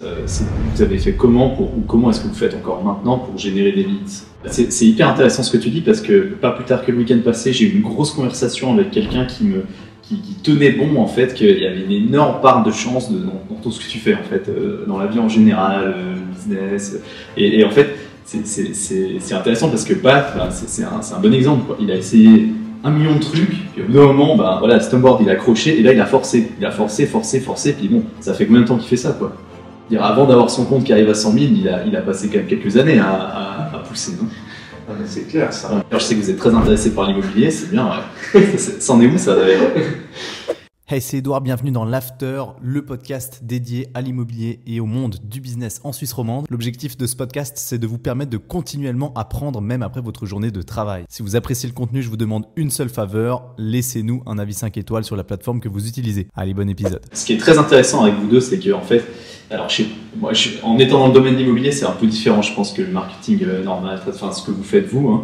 Vous avez fait comment ou comment est-ce que vous faites encore maintenant pour générer des leads? C'est hyper intéressant ce que tu dis parce que pas plus tard que le week-end passé, j'ai eu une grosse conversation avec quelqu'un qui tenait bon en fait qu'il y avait une énorme part de chance dans tout ce que tu fais en fait, dans la vie en général, le business. Et en fait, c'est intéressant parce que c'est un bon exemple, quoi. Il a essayé 1 million de trucs, puis au bout d'un moment, voilà, Stoneboard il a accroché et là il a forcé, puis bon, ça fait combien de temps qu'il fait ça, quoi? Avant d'avoir son compte qui arrive à 100 000, il a passé quand même quelques années à pousser, non? Ah, mais c'est clair ça. Alors, je sais que vous êtes très intéressé par l'immobilier, c'est bien, ouais. C'en est où ça d'ailleurs? Hey, c'est Edouard, bienvenue dans l'After, le podcast dédié à l'immobilier et au monde du business en Suisse romande. L'objectif de ce podcast, c'est de vous permettre de continuellement apprendre même après votre journée de travail. Si vous appréciez le contenu, je vous demande une seule faveur, laissez-nous un avis 5 étoiles sur la plateforme que vous utilisez. Allez, bon épisode. Ce qui est très intéressant avec vous deux, c'est que en fait, alors en étant dans le domaine de l'immobilier, c'est un peu différent, je pense, que le marketing normal, enfin ce que vous faites vous,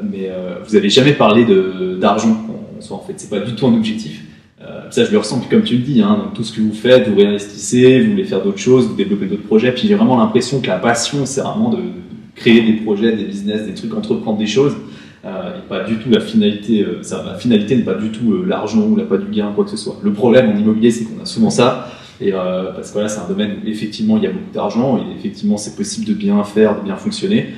mais vous n'avez jamais parlé d'argent en soi, en fait, c'est pas du tout un objectif. Ça, je le ressens, comme tu le dis, donc tout ce que vous faites, vous réinvestissez, vous voulez faire d'autres choses, vous développez d'autres projets, puis j'ai vraiment l'impression que la passion, c'est vraiment de créer des projets, des business, des trucs, entreprendre des choses, et pas du tout la finalité, la finalité n'est pas du tout l'argent ou l'appât du gain, quoi que ce soit. Le problème en immobilier, c'est qu'on a souvent ça, et parce que voilà, c'est un domaine où effectivement il y a beaucoup d'argent, et effectivement c'est possible de bien faire, de bien fonctionner,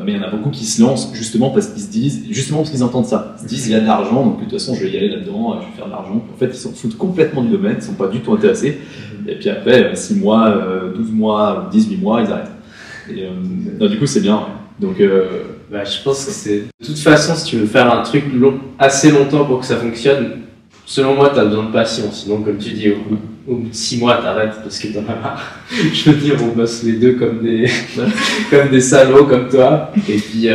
mais il y en a beaucoup qui se lancent justement parce qu'ils entendent ça. Ils se disent il y a de l'argent, donc de toute façon je vais y aller là-dedans, je vais faire de l'argent. En fait, ils s'en foutent complètement du domaine, ils sont pas du tout intéressés. Et puis après, 6 mois, 12 mois, 18 mois, ils arrêtent. Et du coup, c'est bien. Ouais. Donc, je pense que c'est de toute façon, si tu veux faire un truc assez longtemps pour que ça fonctionne, selon moi, tu as besoin de patience. Sinon, comme tu dis, au bout de 6 mois, t'arrêtes parce que t'en as marre. Je veux dire, on bosse les deux comme des salauds comme toi. Et puis,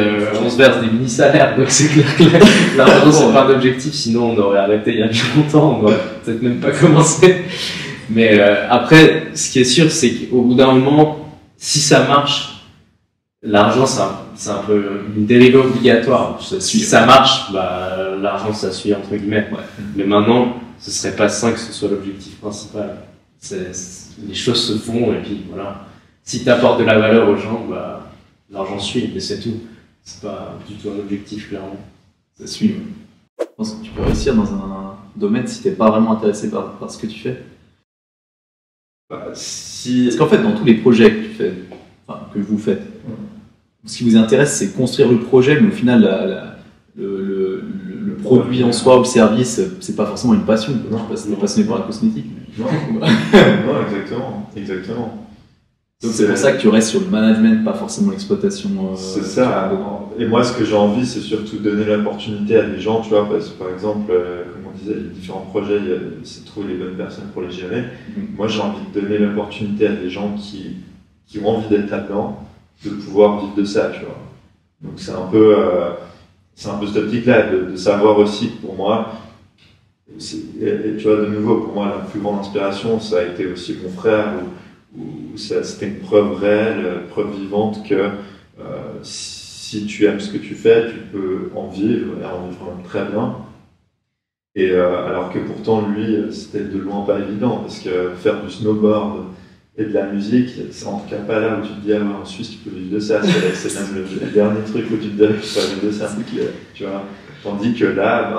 on se verse des mini-salaires. Donc, c'est clair que l'argent, c'est pas un objectif. Sinon, on aurait arrêté il y a plus longtemps. On aurait peut-être même pas commencé. Mais après, ce qui est sûr, c'est qu'au bout d'un moment, si ça marche, l'argent, c'est un peu une dérivée obligatoire. Si ça marche, l'argent, ça suit, entre guillemets. Ouais. Mais maintenant, ce serait pas sain que ce soit l'objectif principal. Les choses se font et puis voilà. Si tu apportes de la valeur aux gens, l'argent suit, mais c'est tout. C'est pas du tout un objectif, clairement. Ça suit. Je pense que tu peux réussir dans un domaine si t'es pas vraiment intéressé par ce que tu fais. Parce qu'en fait, dans tous les projets que tu fais, que vous faites, ce qui vous intéresse, c'est construire le projet, mais au final, le produit en soi ou le service, c'est pas forcément une passion. Non, je sais pas si t'es passionné par la cosmétique. Non, non, exactement. Donc c'est pour ça que tu restes sur le management, pas forcément l'exploitation. C'est ça. Et moi, ce que j'ai envie, c'est surtout donner l'opportunité à des gens, tu vois, parce que par exemple, comme on disait, les différents projets, c'est de trouver les bonnes personnes pour les gérer. Moi, j'ai envie de donner l'opportunité à des gens qui ont envie d'être là-dedans, de pouvoir vivre de ça, tu vois. Donc c'est un peu cette optique-là, de savoir aussi que pour moi, et tu vois, de nouveau, pour moi, la plus grande inspiration, ça a été aussi mon frère, où c'était une preuve réelle, preuve vivante que si tu aimes ce que tu fais, tu peux en vivre, et en vivre même très bien. Et alors que pourtant, lui, c'était de loin pas évident, parce que faire du snowboard et de la musique, c'est en tout cas pas là où tu te dis, en Suisse, tu peux vivre de ça. C'est même le dernier truc où tu te dis, tu peux vivre de ça. Tu vois. Tandis que là,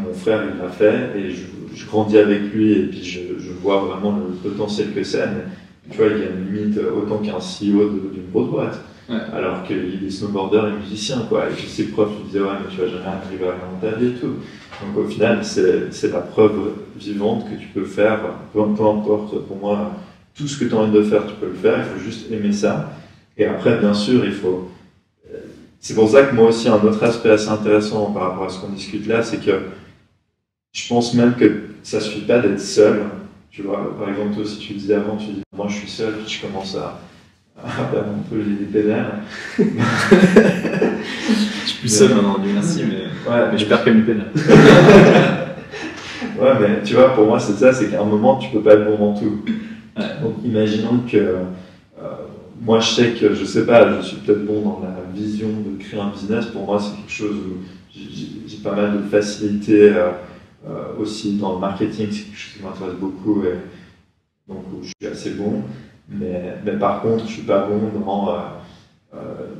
mon frère, il l'a fait, et je grandis avec lui, et puis je vois vraiment le potentiel que c'est. Mais, tu vois, il y a une limite autant qu'un CEO d'une grosse boîte. Ouais. Alors qu'il est snowboarder et musicien, quoi. Et puis ses profs lui disaient, mais tu vas jamais arriver à rien dans ta vie et tout. Donc au final, c'est la preuve vivante que tu peux faire, peu importe, pour moi, tout ce que tu as envie de faire, tu peux le faire, il faut juste aimer ça. Et après, bien sûr, il faut... C'est pour ça que moi aussi, un autre aspect assez intéressant par rapport à ce qu'on discute là, c'est que je pense même que ça suffit pas d'être seul. Tu vois, par exemple, toi, si tu le disais avant, tu dis, moi je suis seul, puis je commence à perdre un peu les pédales. Je suis plus seul maintenant, Dieu merci, mais je perds quand même les pédales. Ouais, mais tu vois, pour moi, c'est ça, c'est qu'à un moment, tu peux pas être bon dans tout. Ouais. Donc, imaginons que moi, je sais que, je sais pas, je suis peut-être bon dans la vision de créer un business. Pour moi, c'est quelque chose où j'ai pas mal de facilité aussi dans le marketing, c'est quelque chose qui m'intéresse beaucoup. donc où je suis assez bon, mais par contre, je suis pas bon dans,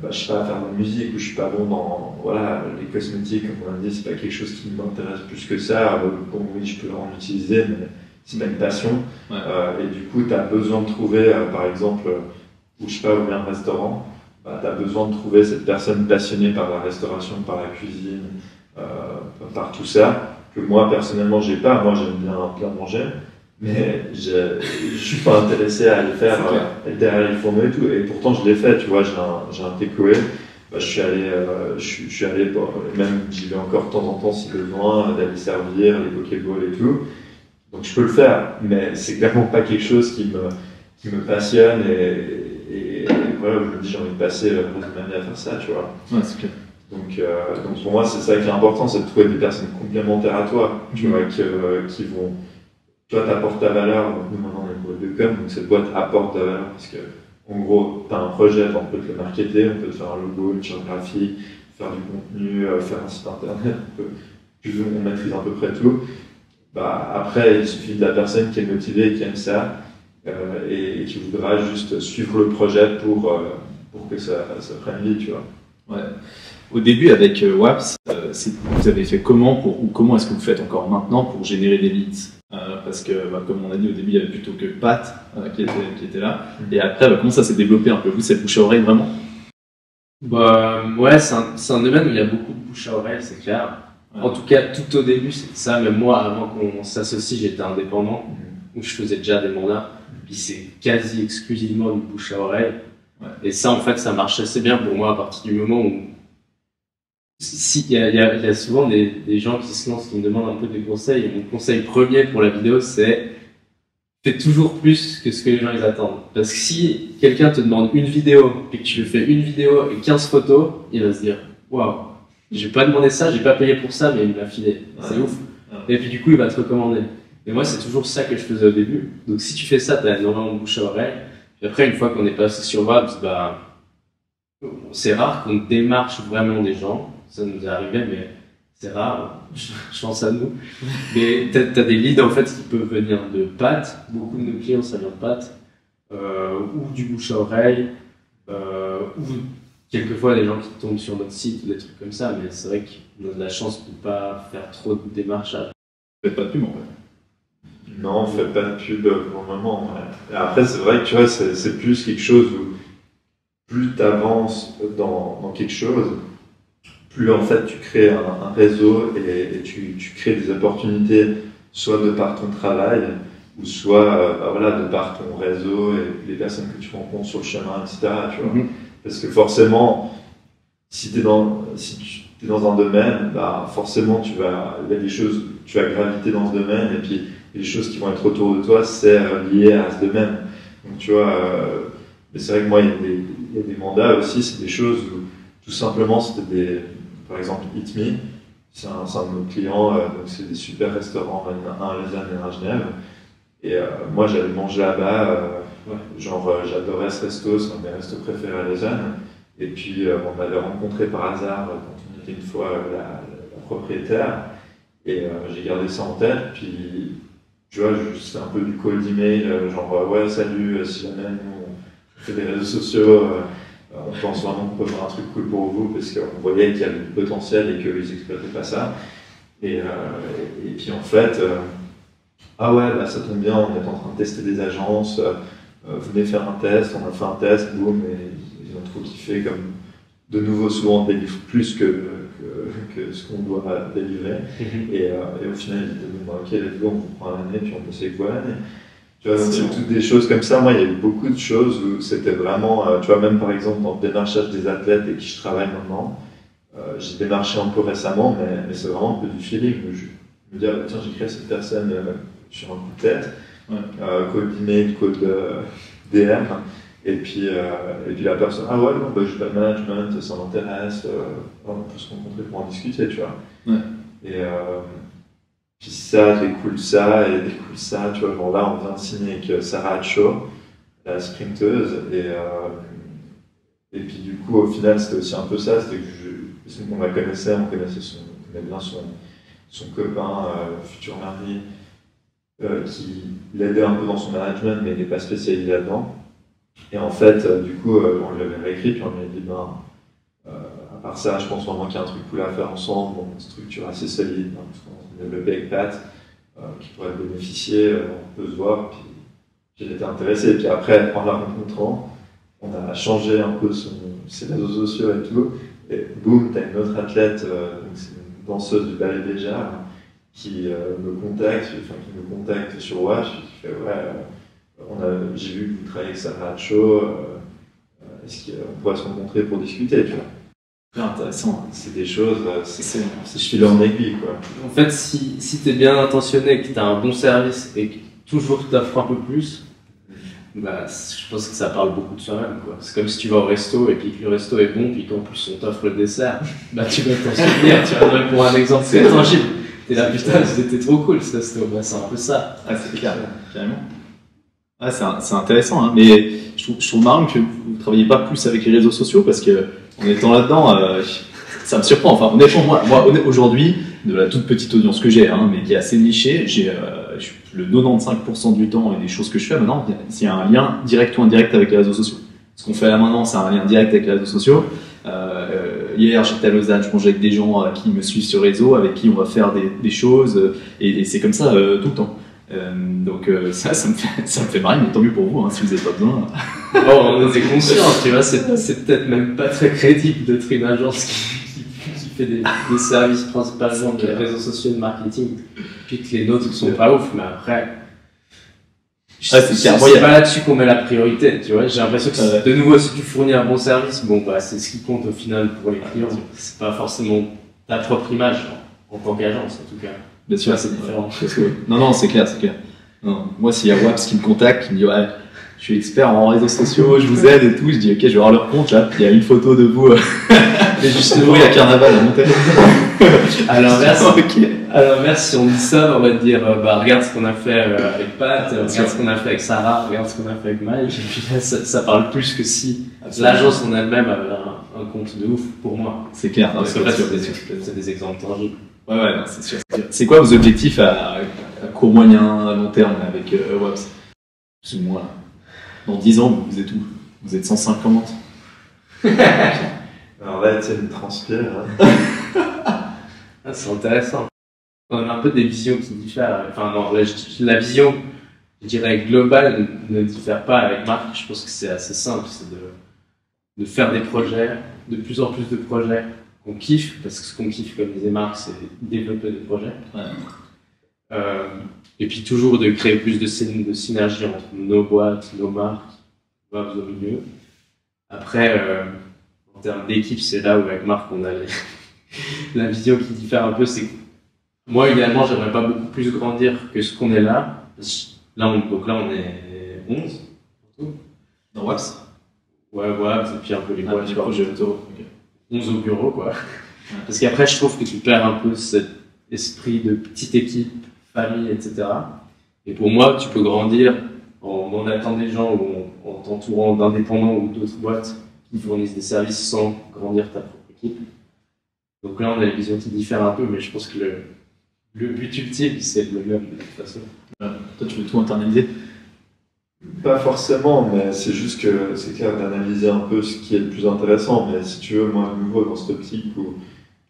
je sais pas, faire de la musique, ou je suis pas bon dans, voilà, les cosmétiques, comme on a dit, c'est pas quelque chose qui m'intéresse plus que ça. Bon, oui, je peux en utiliser, mais c'est pas une passion. Et du coup, tu as besoin de trouver, par exemple, ou je sais pas, ouvrir un restaurant, tu as besoin de trouver cette personne passionnée par la restauration, par la cuisine, par tout ça, que moi, personnellement, j'ai pas. Moi, j'aime bien manger, mais je suis pas intéressé à aller faire derrière les fourneaux et tout. Et pourtant, je l'ai fait, tu vois, j'ai un takeaway. Je suis allé, même j'y vais encore de temps en temps si besoin, d'aller servir les pokéballs et tout. Donc je peux le faire, mais c'est clairement pas quelque chose qui me passionne et voilà, je me dis j'ai envie de passer le reste de ma vie à faire ça, tu vois. Ouais, c'est clair. Donc pour moi, c'est ça qui est important, c'est de trouver des personnes complémentaires à toi, tu vois, qui vont. Toi, t'apportes ta valeur, donc nous maintenant on est une boîte de com, donc cette boîte apporte ta valeur parce que, en gros, t'as un projet, on peut te le marketer, on peut te faire un logo, une charte graphique, faire du contenu, faire un site internet, on maîtrise à peu près tout. Après, il suffit de la personne qui est motivée et qui aime ça et qui voudra juste suivre le projet pour que ça prenne vie, tu vois. Ouais. Au début, avec WAPS, vous avez fait comment ou comment est-ce que vous faites encore maintenant pour générer des leads? Parce que, comme on a dit au début, il y avait plutôt que Pat qui était là. Et après, comment ça s'est développé un peu? Vous, c'est le bouche à oreille vraiment? Ouais, c'est un domaine où il y a beaucoup de bouche à oreille, c'est clair. Ouais. En tout cas, tout au début, c'était ça. Même moi, avant qu'on s'associe, j'étais indépendant, où je faisais déjà des mandats. Puis c'est quasi exclusivement du bouche à oreille. Ouais. Et ça, en fait, ça marche assez bien pour moi à partir du moment où il y a souvent des gens qui se lancent, qui me demandent un peu des conseils. Et mon conseil premier pour la vidéo, c'est fais toujours plus que ce que les gens ils attendent. Parce que si quelqu'un te demande une vidéo et que tu lui fais une vidéo et 15 photos, il va se dire waouh, j'ai pas demandé ça, j'ai pas payé pour ça, mais il m'a filé. C'est ouf. Et puis du coup, il va te recommander. Et moi, c'est toujours ça que je faisais au début. Donc si tu fais ça, t'as énormément de bouche à oreille. Puis après, une fois qu'on est passé sur WAPS, c'est rare qu'on démarche vraiment des gens. Ça nous est arrivé, mais c'est rare. Je pense à nous. Mais t'as des leads en fait qui peuvent venir de Pat. Beaucoup de nos clients, ça vient de Pat. Ou du bouche à oreille. Ou quelquefois des gens qui tombent sur notre site ou des trucs comme ça. Mais c'est vrai qu'on a de la chance de ne pas faire trop de démarchage. Vous faites pas de pub en fait? Non, on fait pas de pub pour le moment. Ouais. Et après, c'est vrai que tu vois, c'est plus quelque chose où plus tu avances dans quelque chose, plus en fait tu crées un réseau et tu crées des opportunités, soit de par ton travail, ou soit de par ton réseau et les personnes que tu rencontres sur le chemin, etc. Tu vois. Parce que forcément, si tu es dans un domaine, forcément il y a des choses, tu vas graviter dans ce domaine, et puis les choses qui vont être autour de toi, c'est lié à ce domaine. Donc tu vois, mais c'est vrai que moi, il y a des mandats aussi, c'est des choses où tout simplement c'était par exemple Eat Me, c'est un de nos clients, donc c'est des super restaurants, un à Lausanne et un à Genève. Et moi j'allais manger là-bas, j'adorais ce resto, c'est un de mes restos préférés à Lausanne. Et puis on m'avait rencontré par hasard quand on était une fois la propriétaire, et j'ai gardé ça en tête. Puis tu vois, c'est un peu du cold email, ouais salut, si jamais nous on fait des réseaux sociaux, on pense vraiment qu'on peut faire un truc cool pour vous, parce qu'on voyait qu'il y avait du potentiel et qu'ils n'exploitaient pas ça. Et puis en fait, ça tombe bien, on est en train de tester des agences, venez faire un test, on a fait un test, boum, et ils ont trop kiffé, comme de nouveau souvent on délivre plus que ce qu'on doit délivrer. Et au final ils disent ok, let's go, on vous prend l'année, puis on bosse avec vous à l'année. Tu vois, c'est toutes des choses comme ça. Moi, il y a eu beaucoup de choses où c'était vraiment, tu vois, même par exemple dans le démarchage des athlètes avec qui je travaille maintenant, j'ai démarché un peu récemment, mais c'est vraiment un peu du feeling. Je me dis, tiens, j'ai créé cette personne sur un coup de tête, code email, code DM, et puis la personne, j'ai pas de management, ça m'intéresse, on peut se rencontrer pour en discuter, tu vois. Et puis ça découle ça, tu vois. Là, on vient de signer avec Sarah Hatcho, la sprinteuse, et puis du coup, au final, c'était aussi un peu ça, c'était que on la connaissait, on connaissait bien son copain, futur mari. qui l'aidait un peu dans son management, mais il n'est pas spécialisé là-dedans. Et en fait, du coup, on lui avait réécrit, puis on lui a dit, à part ça, je pense vraiment qu'il y a un truc cool à faire ensemble, bon, une structure assez solide, hein, parce qu'on a développé avec Pat, qui pourrait bénéficier, on peut se voir, puis j'ai été intéressé. Et puis après, en la rencontrant, on a changé un peu ses réseaux sociaux et tout, et boum, t'as une autre athlète, donc c'est une danseuse du ballet Béjar, qui me contacte sur Watch, qui fait j'ai vu que vous travaillez avec Sarah Cho, est-ce qu'on pourrait se rencontrer pour discuter, tu vois. C'est intéressant. C'est des choses, c'est je suis là en aiguille, quoi. En fait, si tu es bien intentionné, que tu as un bon service et que toujours tu t'offres un peu plus, bah, je pense que ça parle beaucoup de soi-même, quoi. C'est comme si tu vas au resto et puis que le resto est bon, puis qu'en plus on t'offre le dessert, bah tu vas t'en souvenir, tu vas donner pour un exemple très tangible. T'es là, putain, c'était trop cool ce resto, bah, c'est un peu ça. Ah, c'est clair, carrément. Ah, c'est intéressant, hein. Mais je trouve marrant que vous ne travaillez pas plus avec les réseaux sociaux parce que en étant là-dedans, ça me surprend. Enfin, honnêtement, moi aujourd'hui, de la toute petite audience que j'ai, hein, mais qui est assez nichée, j'ai le 95% du temps et des choses que je fais maintenant, il y a un lien direct ou indirect avec les réseaux sociaux. Ce qu'on fait là maintenant, c'est un lien direct avec les réseaux sociaux. Hier, j'étais à Lausanne, je mangeais avec des gens qui me suivent sur réseau, avec qui on va faire des choses, et c'est comme ça tout le temps. Donc ça me fait marrer, mais tant mieux pour vous, hein, si vous n'avez pas besoin. Oh, on est conscient, tu vois, c'est peut-être même pas très crédible d'être une agence qui fait des services principalement de réseaux sociaux de marketing, puis que les nôtres sont pas ouf, mais après, c'est pas là-dessus qu'on met la priorité, tu vois. J'ai l'impression que de nouveau, si tu fournis un bon service, bon bah c'est ce qui compte au final pour les clients. C'est pas forcément ta propre image en tant qu'agence en tout cas. Bien sûr, c'est différent. Non, c'est clair. Non, moi, s'il y a Waps qui me contacte, qui me dit ouais, je suis expert en réseaux sociaux, je vous aide et tout, je dis ok, je vais voir leur compte là, puis il y a une photo de vous. Mais justement, il y a Carnaval à monter. À l'inverse, si on dit ça, on va te dire regarde ce qu'on a fait avec Pat, regarde ce qu'on a fait avec Sarah, regarde ce qu'on a fait avec Mike, et puis là, ça parle plus que si l'agence en elle-même avait un compte de ouf pour moi. C'est clair. Parce que là, c'est des exemples tangibles. Ouais, non, c'est sûr. C'est quoi vos objectifs à court, moyen, à long terme avec Waps? Plus ou moins. Dans 10 ans, vous êtes où? Vous êtes 150? Alors là, tu transpire. Ah, c'est intéressant. On a un peu des visions qui diffèrent. Enfin, non, la vision, je dirais, globale ne diffère pas avec Marc. Je pense que c'est assez simple. C'est de faire des projets, de plus en plus de projets qu'on kiffe, parce que ce qu'on kiffe, comme disait Marc, c'est développer des projets. Ouais. Et puis toujours de créer plus de synergie entre nos boîtes, nos marques, Waps au milieu. Après, en termes d'équipe, c'est là où avec Marc on a la vision qui diffère un peu. C'est que moi, idéalement, j'aimerais pas beaucoup plus grandir que ce qu'on est là. Donc là, on est 11. Dans Waps? Ouais, Waps, et puis un peu les boîtes. Projets auto. 11 au bureau, quoi. Ouais. Parce qu'après, je trouve que tu perds un peu cet esprit de petite équipe, famille, etc. Et pour moi, tu peux grandir en mandatant des gens ou en t'entourant d'indépendants ou d'autres boîtes qui fournissent des services sans grandir ta propre équipe. Donc là, on a une vision qui diffère un peu, mais je pense que le but ultime, c'est le même de toute façon. Toi, tu veux tout internaliser? Pas forcément, mais c'est juste que c'est clair d'analyser un peu ce qui est le plus intéressant. Mais si tu veux, moi, à nouveau, dans cette optique où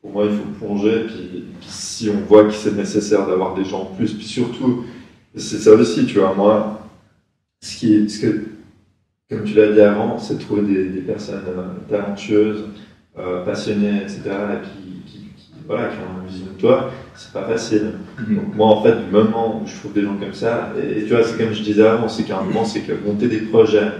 pour moi, il faut plonger, puis si on voit que c'est nécessaire d'avoir des gens en plus, puis surtout, c'est ça aussi, tu vois, moi, ce que, comme tu l'as dit avant, c'est de trouver des personnes talentueuses, passionnées, etc., et qui ont une vision de toi, c'est pas facile. Donc moi, en fait, du moment où je trouve des gens comme ça, et tu vois, c'est comme je disais avant, c'est qu'à un moment, c'est que monter des projets,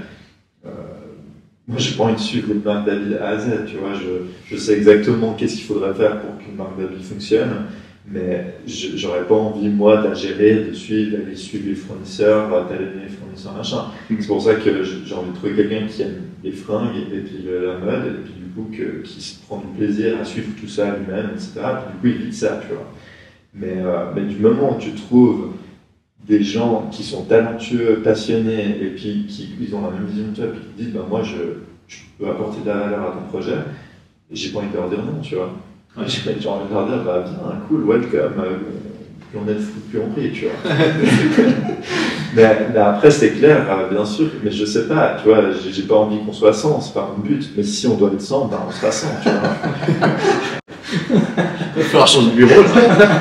moi, j'ai pas envie de suivre une marque d'habits A à Z, tu vois, je sais exactement qu'est-ce qu'il faudrait faire pour qu'une marque d'habits fonctionne, mais j'aurais pas envie, moi, de la gérer, d'aller suivre les fournisseurs, t'aligner les fournisseurs, machin. C'est pour ça que j'ai envie de trouver quelqu'un qui aime les fringues et puis la mode, et puis du coup, qui se prend du plaisir à suivre tout ça lui-même, etc. Puis du coup, il vit ça, tu vois. Mais du moment où tu trouves des gens qui sont talentueux, passionnés, et puis ils ont la même vision que toi, et puis qui disent moi je peux apporter de la valeur à ton projet, et j'ai pas envie de leur dire non, tu vois. Ouais. J'ai envie de leur dire viens, cool, welcome, plus on est de fous, plus on rit, tu vois. mais après, c'est clair, bien sûr, mais je sais pas, tu vois, j'ai pas envie qu'on soit 100, c'est pas mon but, mais si on doit être 100, ben on sera 100, tu vois. Il va falloir changer de bureau, là.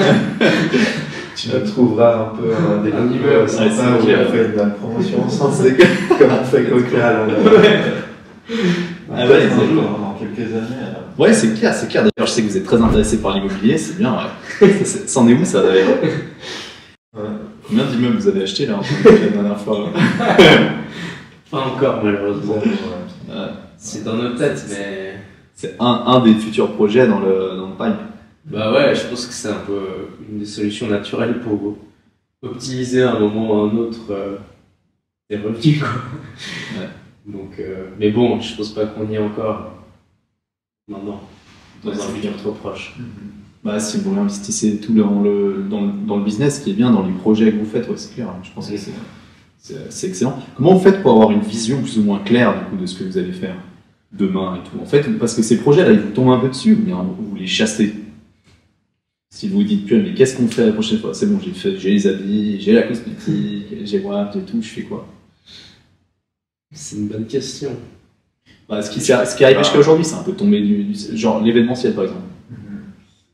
Tu me trouveras un peu des niveau sympas où on fait une promotion ensemble, c'est comme on fait Coca. Ah ouais, un jour, dans quelques années. Ouais, c'est clair, c'est clair. D'ailleurs, je sais que vous êtes très intéressé par l'immobilier, c'est bien. Ouais. C'en est où ça d'ailleurs? Ouais. Combien d'immeubles vous avez acheté là la dernière fois? Pas encore, malheureusement. Ouais. C'est dans nos têtes, mais. C'est un des futurs projets dans le pipe. Bah ouais, je pense que c'est un peu une des solutions naturelles pour optimiser à un moment ou à un autre des revenus, quoi. Ouais. Donc, mais bon, je pense pas qu'on y est encore maintenant, dans un futur trop proche. Bah, si vous investissez tout dans le business, ce qui est bien dans les projets que vous faites, ouais, c'est clair. Je pense que c'est excellent. Comment vous faites pour avoir une vision plus ou moins claire du coup, de ce que vous allez faire demain et tout? En fait, parce que ces projets-là, ils vous tombent un peu dessus, ou bien vous les chassez? Si vous dites plus, mais qu'est-ce qu'on fait la prochaine fois? C'est bon, j'ai les habits, j'ai la cosmétique, j'ai WAP et tout, je fais quoi? C'est une bonne question. Bah, ce qui arrive jusqu'à aujourd'hui, c'est un peu tombé genre l'événementiel par exemple.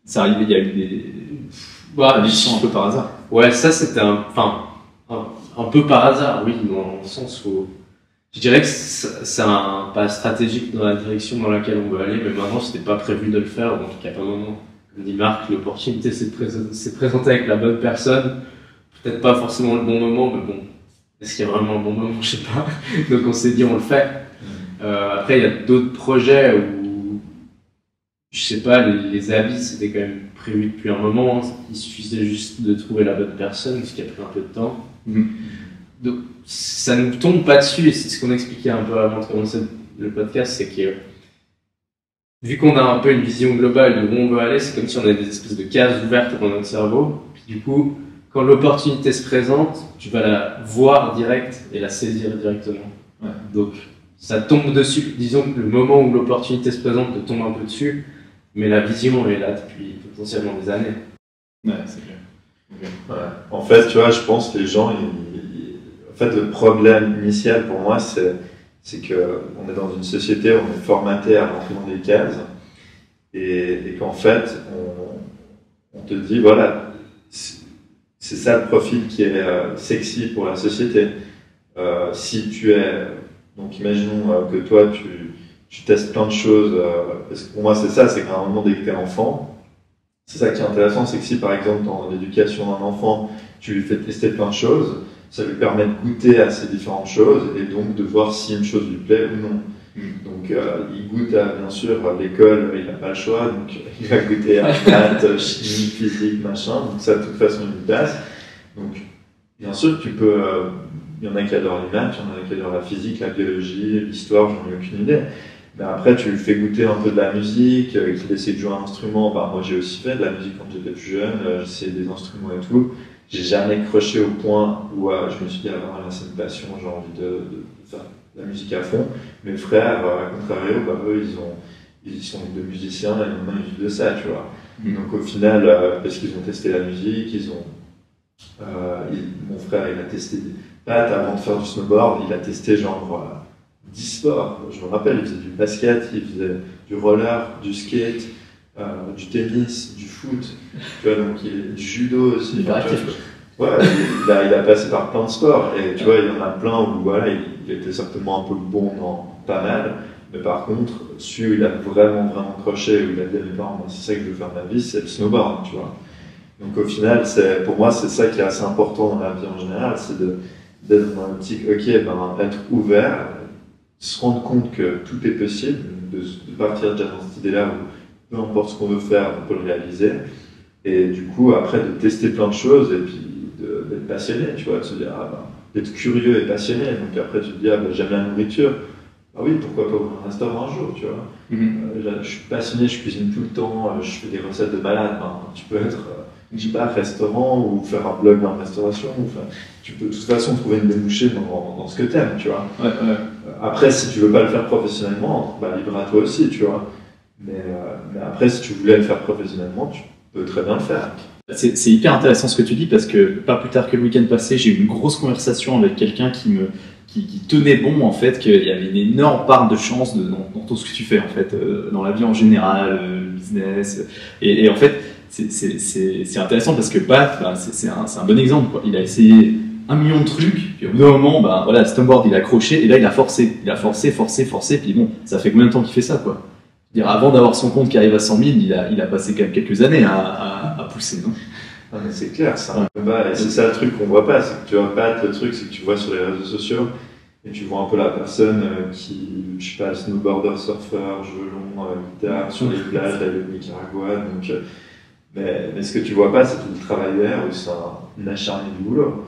C'est arrivé, il y a eu des additions un peu par hasard. Ouais, ça c'était un peu par hasard, oui, dans le sens où je dirais que c'est un pas stratégique dans la direction dans laquelle on veut aller, mais maintenant c'était pas prévu de le faire, donc il n'y a pas de moment. Comme dit Marc, l'opportunité s'est présentée avec la bonne personne, peut-être pas forcément le bon moment, mais bon, est-ce qu'il y a vraiment un bon moment, je sais pas. Donc on s'est dit on le fait. Après il y a d'autres projets où, je sais pas, les habits c'était quand même prévu depuis un moment, il suffisait juste de trouver la bonne personne, ce qui a pris un peu de temps. Donc ça ne nous tombe pas dessus, et c'est ce qu'on expliquait un peu avant de commencer le podcast, c'est que vu qu'on a un peu une vision globale de où on veut aller, c'est comme si on avait des espèces de cases ouvertes dans notre cerveau. Puis du coup, quand l'opportunité se présente, tu vas la voir direct et la saisir directement. Ouais. Donc, ça tombe dessus. Disons que le moment où l'opportunité se présente te tombe un peu dessus, mais la vision est là depuis potentiellement des années. Ouais, c'est clair. Okay. Ouais. En fait, tu vois, je pense que les gens, en fait, le problème initial pour moi, c'est qu'on est dans une société où on est formaté à rentrer dans des cases et qu'en fait, on te dit, voilà, c'est ça le profil qui est sexy pour la société. Si tu es, donc imaginons que toi, tu testes plein de choses, parce que pour moi, c'est ça, c'est qu'à un moment, dès que tu es enfant, c'est ça qui est intéressant, c'est que si par exemple, dans l'éducation d'un enfant, tu lui fais tester plein de choses, ça lui permet de goûter à ces différentes choses et donc de voir si une chose lui plaît ou non. Donc il goûte à, bien sûr, l'école, il n'a pas le choix, donc il va goûter à maths, chimie, physique, machin, donc ça de toute façon il lui passe. Donc bien sûr tu peux, il y en a qui adorent les maths, il y en a qui adorent la physique, la biologie, l'histoire, j'en ai aucune idée. Mais après tu lui fais goûter un peu de la musique, qu'il essaie de jouer un instrument, bah, moi j'ai aussi fait de la musique quand j'étais plus jeune, j'essayais des instruments et tout. J'ai jamais croché au point où je me suis dit, ah voilà, c'est une passion, j'ai envie de faire la musique à fond. Mes frères, à contrario, bah, eux, ils sont deux musiciens, et maintenant ils vivent de ça, tu vois. Donc au final, parce qu'ils ont testé la musique, mon frère, il a testé des pattes avant de faire du snowboard, il a testé genre 10 sports. Je me rappelle, il faisait du basket, il faisait du roller, du skate, du tennis, du foot, tu vois, donc du judo aussi. Ouais, il a passé par plein de sports et tu vois, il y en a plein où voilà, il était certainement un peu bon dans pas mal, mais par contre, celui où il a vraiment croché, où il a dit mes parents, c'est ça que je veux faire de ma vie, c'est le snowboard, tu vois. Donc au final, pour moi, c'est ça qui est assez important dans la vie en général, c'est d'être dans l'optique, ok, être ouvert, se rendre compte que tout est possible, de partir déjà dans cette idée-là où peu importe ce qu'on veut faire, on peut le réaliser. Et du coup, après, de tester plein de choses et puis d'être passionné, tu vois, de se dire, d'être curieux et passionné. Donc après, tu te dis, j'aime la nourriture. Ah oui, pourquoi pas ouvrir un restaurant un jour, tu vois. Je suis passionné, je cuisine tout le temps, je fais des recettes de malade. Tu peux être, je sais pas, restaurant ou faire un blog en restauration. Tu peux de toute façon trouver une débouchée dans ce que tu aimes, tu vois. Ouais. Après, si tu veux pas le faire professionnellement, libre à toi aussi, tu vois. Mais après, si tu voulais le faire professionnellement, tu peux très bien le faire. C'est hyper intéressant ce que tu dis parce que pas plus tard que le week-end passé, j'ai eu une grosse conversation avec quelqu'un qui tenait bon en fait qu'il y avait une énorme part de chance dans tout ce que tu fais en fait, dans la vie en général, le business. Et en fait, c'est intéressant parce que Pat, bah, c'est un bon exemple, quoi. Il a essayé 1 million de trucs, puis au bout d'un moment, bah, voilà, le snowboard il a accroché et là il a forcé, puis bon, ça fait combien de temps qu'il fait ça, quoi? Dire, avant d'avoir son compte qui arrive à 100 000, il a passé quand même quelques années à pousser, non? Ah, mais c'est clair, c'est un combat, et c'est ça le truc qu'on voit pas, c'est que tu vois pas, le truc c'est que tu vois sur les réseaux sociaux, et tu vois un peu la personne qui, je sais pas, snowboarder, surfeur, violon, guitare, sur les plages, d'aller au Nicaragua, donc, mais ce que tu vois pas, c'est tout le travail derrière, où c'est un acharné du boulot.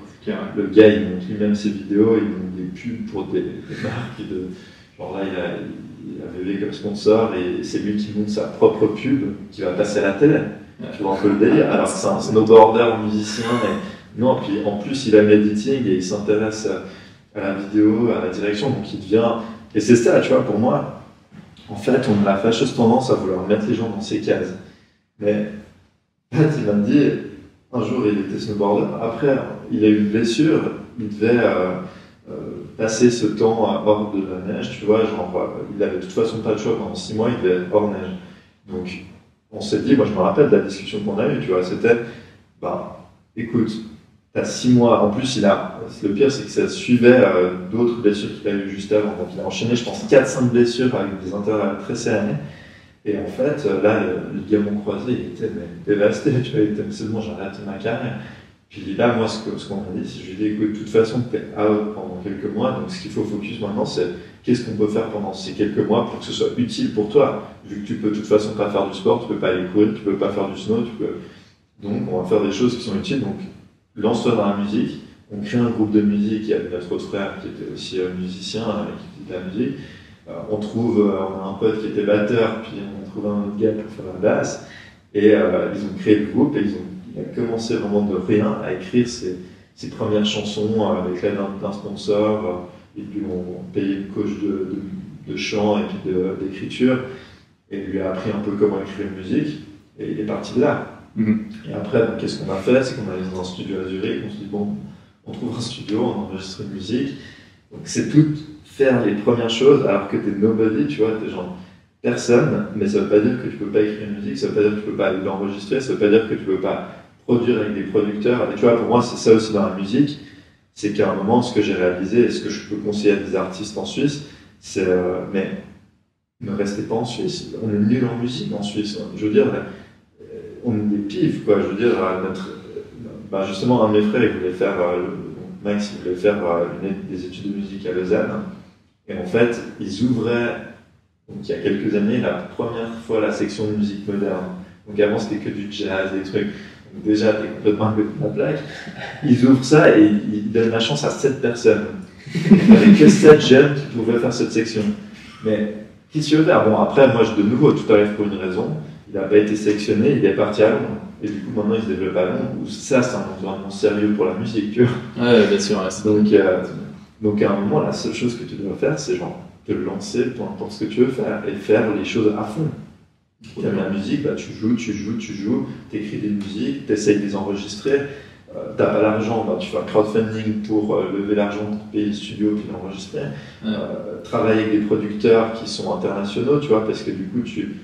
Le gars, il monte lui-même ses vidéos, il monte des pubs pour des marques, genre là, il a VV comme sponsor, et c'est lui qui monte sa propre pub, qui va passer à la télé. Tu vois un peu le délire, alors que c'est un snowboarder, musicien, et non, puis en plus il aime l'editing et il s'intéresse à la vidéo, à la direction, donc il devient, et c'est ça, tu vois, pour moi, en fait, on a la fâcheuse tendance à vouloir mettre les gens dans ces cases, mais Pat, il m'a dit, un jour il était snowboarder, après il a eu une blessure, il devait passer ce temps hors de la neige, tu vois, genre, il avait de toute façon pas de choix, pendant 6 mois il devait être hors neige, donc on s'est dit, moi je me rappelle de la discussion qu'on a eue, tu vois, c'était, bah, écoute, t'as 6 mois, en plus le pire c'est que ça suivait d'autres blessures qu'il a eues juste avant, donc il a enchaîné je pense 4-5 blessures avec des intervalles très serrés, et en fait, là, le ligament croisé, il était dévasté, tu vois, il était, c'est bon, j'arrête ma carrière. Puis là, moi, ce qu'on m'a dit, c'est que je lui ai dit, écoute, de toute façon, t'es out pendant quelques mois, donc ce qu'il faut focus maintenant, c'est qu'est-ce qu'on peut faire pendant ces quelques mois pour que ce soit utile pour toi. Vu que tu peux de toute façon pas faire du sport, tu peux pas aller courir, tu peux pas faire du snow, donc on va faire des choses qui sont utiles. Donc lance-toi dans la musique. On crée un groupe de musique. Il y avait notre autre frère qui était aussi musicien, qui faisait de la musique. On a un pote qui était batteur, puis on trouve un autre gars pour faire la basse. Et ils ont créé le groupe et il a commencé vraiment de rien à écrire ses premières chansons avec l'aide d'un sponsor. Et puis on payait une coach de chant et puis d'écriture. Et il lui a appris un peu comment écrire une musique. Et il est parti de là. Et après, qu'est-ce qu'on a fait? C'est qu'on allait dans un studio à Zurich. On se dit, bon, on trouve un studio, on enregistre une musique. Donc c'est tout faire les premières choses alors que t'es nobody, tu vois, t'es genre personne, mais ça veut pas dire que tu peux pas écrire une musique, ça veut pas dire que tu peux pas l'enregistrer, ça veut pas dire que tu peux pas produire avec des producteurs. Et tu vois, pour moi, c'est ça aussi dans la musique, c'est qu'à un moment, ce que j'ai réalisé et ce que je peux conseiller à des artistes en Suisse, c'est mais ne restez pas en Suisse, on est nul en musique en Suisse. Je veux dire, on est des pives, quoi. Je veux dire, justement, un de mes frères, il voulait faire, Max, il voulait faire des études de musique à Lausanne. Et en fait, ils ouvraient, donc il y a quelques années, la première fois la section de musique moderne. Donc avant, c'était que du jazz, des trucs. Donc déjà, t'es complètement à côté de la plaque. Ils ouvrent ça et ils donnent la chance à 7 personnes. Il n'y avait que 7 jeunes qui pouvaient faire cette section. Mais qu'est-ce que tu veux faire? Bon, après, moi, de nouveau, tout arrive pour une raison. Il n'a pas été sélectionné, il est parti à Londres. Et du coup, maintenant, il se développe à Londres, où ça, c'est un environnement sérieux pour la musique, tu vois. Ouais, bien sûr. Ouais, donc, à un moment, la seule chose que tu dois faire, c'est genre te lancer, peu importe ce que tu veux faire, et faire les choses à fond. Tu aimes la musique, bah, tu joues, t'écris des musiques, t'essayes de les enregistrer. T'as pas l'argent, bah, tu fais un crowdfunding pour lever l'argent pour payer le studio puis l'enregistrer. Travailler avec des producteurs qui sont internationaux, tu vois, parce que du coup, tu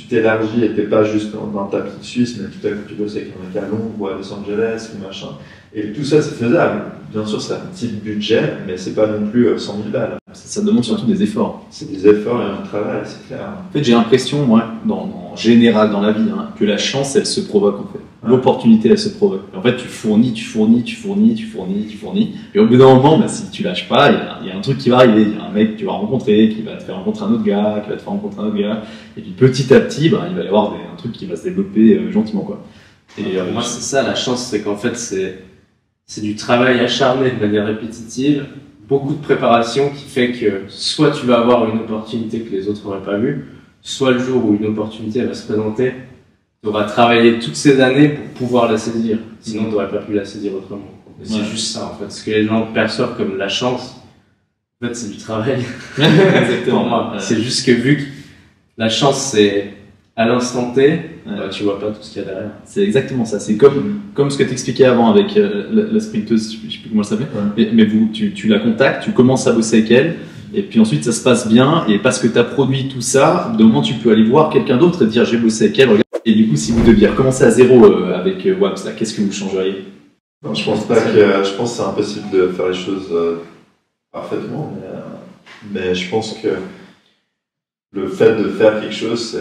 t'élargis et t'es pas juste dans ta petite Suisse, mais tout à coup tu bosses avec un mec à Londres ou à Los Angeles ou machin. Et tout ça, c'est faisable. Bien sûr, c'est un petit budget, mais c'est pas non plus 100 000 balles. Ça demande surtout des efforts. C'est des efforts et du travail, c'est clair. En fait, j'ai l'impression, moi, en général dans la vie, que la chance, elle se provoque en fait. L'opportunité, elle se provoque. Et en fait, tu fournis. Et au bout d'un moment, bah, si tu lâches pas, il y a un truc qui va arriver. Il y a un mec que tu vas rencontrer, qui va te faire rencontrer un autre gars, qui va te faire rencontrer un autre gars. Et puis petit à petit, bah, il va y avoir un truc qui va se développer gentiment, quoi. Et moi, c'est ça, la chance, c'est qu'en fait, c'est du travail acharné de manière répétitive, beaucoup de préparation qui fait que soit tu vas avoir une opportunité que les autres n'auraient pas vue, soit le jour où une opportunité va se présenter, tu auras travaillé toutes ces années pour pouvoir la saisir. Sinon, tu n'aurais pas pu la saisir autrement. C'est juste ça, en fait. Ce que les gens perçoivent comme la chance, en fait, c'est du travail. Exactement. Pour moi. C'est juste que vu que la chance, c'est à l'instant T, tu vois pas tout ce qu'il y a derrière. C'est exactement ça. C'est comme ce que tu expliquais avant avec la sprinteuse, je sais plus comment elle s'appelait, mais tu la contactes, tu commences à bosser avec elle, et puis ensuite ça se passe bien, et parce que tu as produit tout ça, d'un moment tu peux aller voir quelqu'un d'autre et dire j'ai bossé avec elle, regarde. Et du coup, si vous deviez recommencer à zéro avec Waps, là, qu'est-ce que vous changeriez? Non, je pense que c'est impossible de faire les choses parfaitement, mais je pense que le fait de faire quelque chose,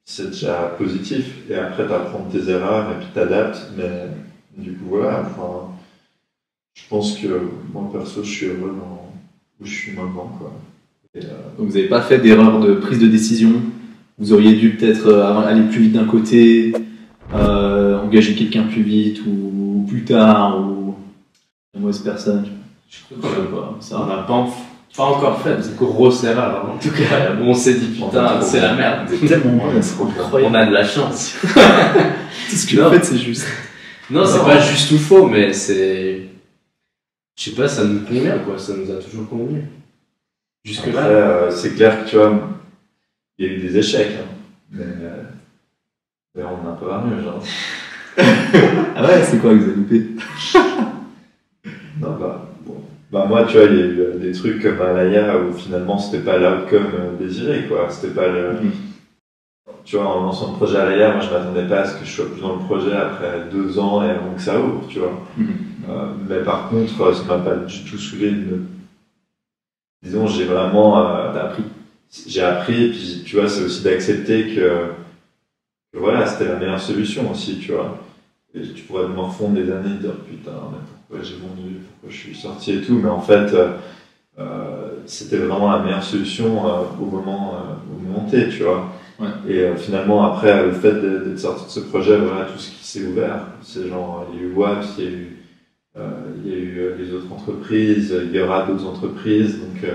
c'est déjà positif. Et après, tu apprends tes erreurs et puis tu t'adaptes. Mais du coup, voilà. Enfin, je pense que moi, perso, je suis heureux où je suis maintenant, quoi. Et, donc, vous n'avez pas fait d'erreur de prise de décision? Vous auriez dû peut-être aller plus vite d'un côté, engager quelqu'un plus vite ou plus tard, ou la mauvaise personne? Je crois pas. Ça, on n'a pas encore fait de grosse erreur. En tout cas, on s'est dit putain, c'est la merde. C'est tellement incroyable. On a de la chance. Tout ce que vous faites, c'est juste. Non, c'est pas juste ou faux, mais c'est. Je sais pas, ça nous convient, quoi. Ça nous a toujours convenu. Jusque-là. C'est clair que tu vois, il y a eu des échecs, hein. Mais on a un peu mieux, genre. Ah ouais, c'est quoi que vous avez loupé? Non, bon, moi, tu vois, il y a eu des trucs comme Alaya où finalement c'était pas l'outcome désiré, quoi. C'était pas le. Tu vois, en lançant le projet Alaya, moi je m'attendais pas à ce que je sois plus dans le projet après 2 ans et avant que ça ouvre, tu vois. Mais par contre, ça m'a pas du tout saoulé de. Disons, j'ai vraiment. T'as appris. J'ai appris, et puis tu vois, c'est aussi d'accepter que voilà, c'était la meilleure solution aussi, tu vois. Et tu pourrais me refondre des années et dire putain, mais pourquoi j'ai vendu, pourquoi je suis sorti et tout, mais en fait, c'était vraiment la meilleure solution au moment T, tu vois. Ouais. Et finalement, après, le fait d'être sorti de ce projet, voilà, tout ce qui s'est ouvert, c'est genre, il y a eu Waps, il y a eu les autres entreprises, il y aura d'autres entreprises, donc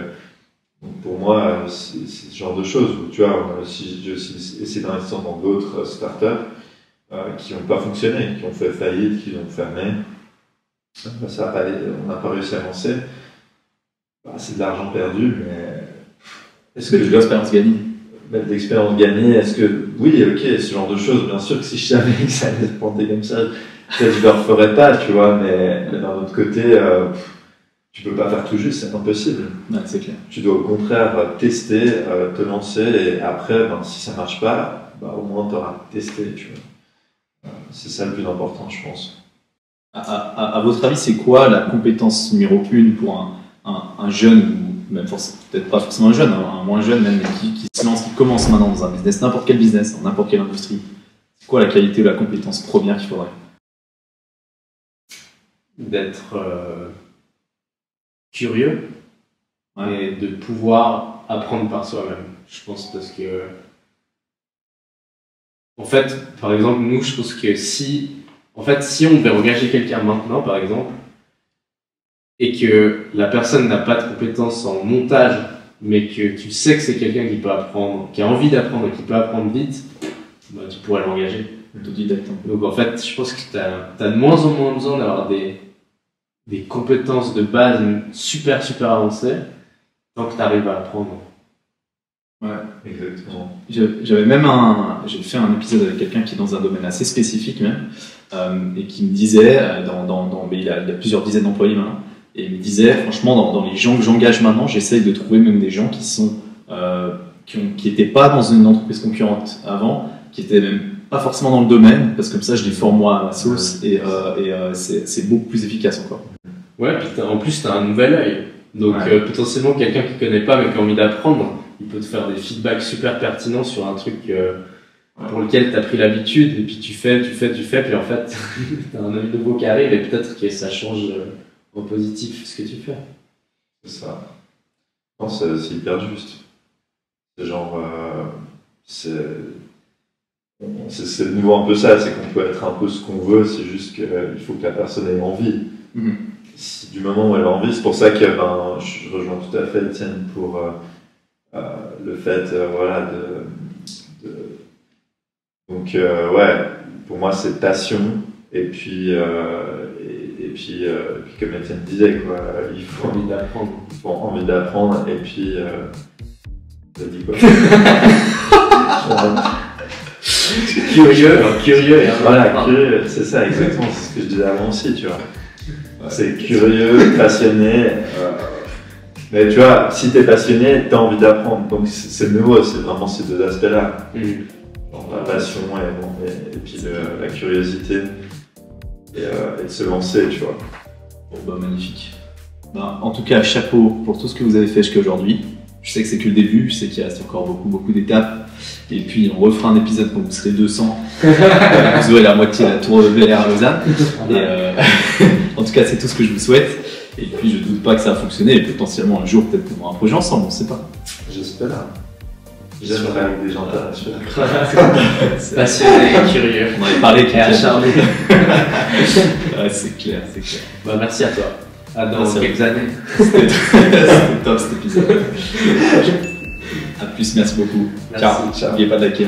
pour moi, c'est ce genre de choses où, tu vois, j'ai aussi essayé d'investir dans d'autres startups qui n'ont pas fonctionné, qui ont fait faillite, qui ont fermé. On n'a pas réussi à avancer. C'est de l'argent perdu, mais est-ce que de l'expérience gagnée? De l'expérience gagnée, est-ce que. Oui, ok, ce genre de choses, bien sûr que si je savais que ça allait se planter comme ça, peut-être je ne le referais pas, tu vois, mais d'un autre côté. Tu peux pas faire tout juste, c'est impossible. Ouais, c'est clair. Tu dois au contraire tester, te lancer, et après, si ça marche pas, au moins tu auras testé, tu vois. C'est ça le plus important, je pense. À votre avis, c'est quoi la compétence numéro 1 pour un jeune, ou même peut-être pas forcément un jeune, un moins jeune même, mais qui se lance, qui commence maintenant dans un business, n'importe quel business, dans n'importe quelle industrie? C'est quoi la qualité ou la compétence première qu'il faudrait? D'être curieux et de pouvoir apprendre par soi-même, je pense, parce que en fait, par exemple, nous, je pense que si on devait engager quelqu'un maintenant, par exemple, et que la personne n'a pas de compétences en montage, mais que tu sais que c'est quelqu'un qui peut apprendre, qui a envie d'apprendre et qui peut apprendre vite, tu pourrais l'engager. Autodidacte. Donc en fait, je pense que tu as de moins en moins besoin d'avoir des compétences de base super avancées tant que tu arrives à apprendre. Ouais, exactement. J'ai fait un épisode avec quelqu'un qui est dans un domaine assez spécifique même, et qui me disait, mais il a plusieurs dizaines d'employés maintenant, et il me disait, franchement, dans les gens que j'engage maintenant, j'essaye de trouver même des gens qui n'étaient pas dans une entreprise concurrente avant, qui étaient même pas forcément dans le domaine, parce que comme ça je les forme moi à ma sauce, et c'est beaucoup plus efficace encore. Ouais, puis en plus tu as un nouvel œil, donc potentiellement quelqu'un qui connaît pas mais qui a envie d'apprendre, il peut te faire des feedbacks super pertinents sur un truc pour lequel tu as pris l'habitude, et puis tu fais, puis en fait tu as un œil nouveau qui arrive, et peut-être que ça change en positif ce que tu fais. C'est ça. Non, c'est hyper juste. C'est genre c'est de nouveau un peu ça, c'est qu'on peut être un peu ce qu'on veut, c'est juste qu'il faut que la personne ait envie. Si, du moment où elle a envie, c'est pour ça que je rejoins tout à fait Étienne pour le fait donc pour moi c'est passion, et puis comme Étienne disait, quoi, il faut envie d'apprendre. Envie d'apprendre, et puis T'as dit quoi? Curieux. Voilà, curieux, c'est ça exactement, c'est ce que je disais avant aussi, tu vois. C'est curieux, passionné. Mais tu vois, si t'es passionné, t'as envie d'apprendre. Donc c'est nouveau, c'est vraiment ces deux aspects-là. Genre, la passion et puis la curiosité. Et de se lancer, tu vois. Bon, bah, magnifique. Ben, en tout cas, chapeau pour tout ce que vous avez fait jusqu'à aujourd'hui. Je sais que c'est que le début, je sais qu'il reste encore beaucoup d'étapes. Et puis on refera un épisode quand vous serez 200. Vous aurez la moitié de la tour de Bel Air à Lausanne. Et, en tout cas, c'est tout ce que je vous souhaite. Et puis je doute pas que ça va fonctionner. Et potentiellement un jour, peut-être qu'on aura un projet ensemble, on ne sait pas. J'espère. J'aimerais avec des gens internationaux. Passionné et curieux. On avait parlé Et acharné. Ouais, c'est clair. Bah, merci à toi. À dans Merci à quelques années. C'était top cet épisode. A plus, merci beaucoup. Merci, Ciao. N'oubliez pas de liker.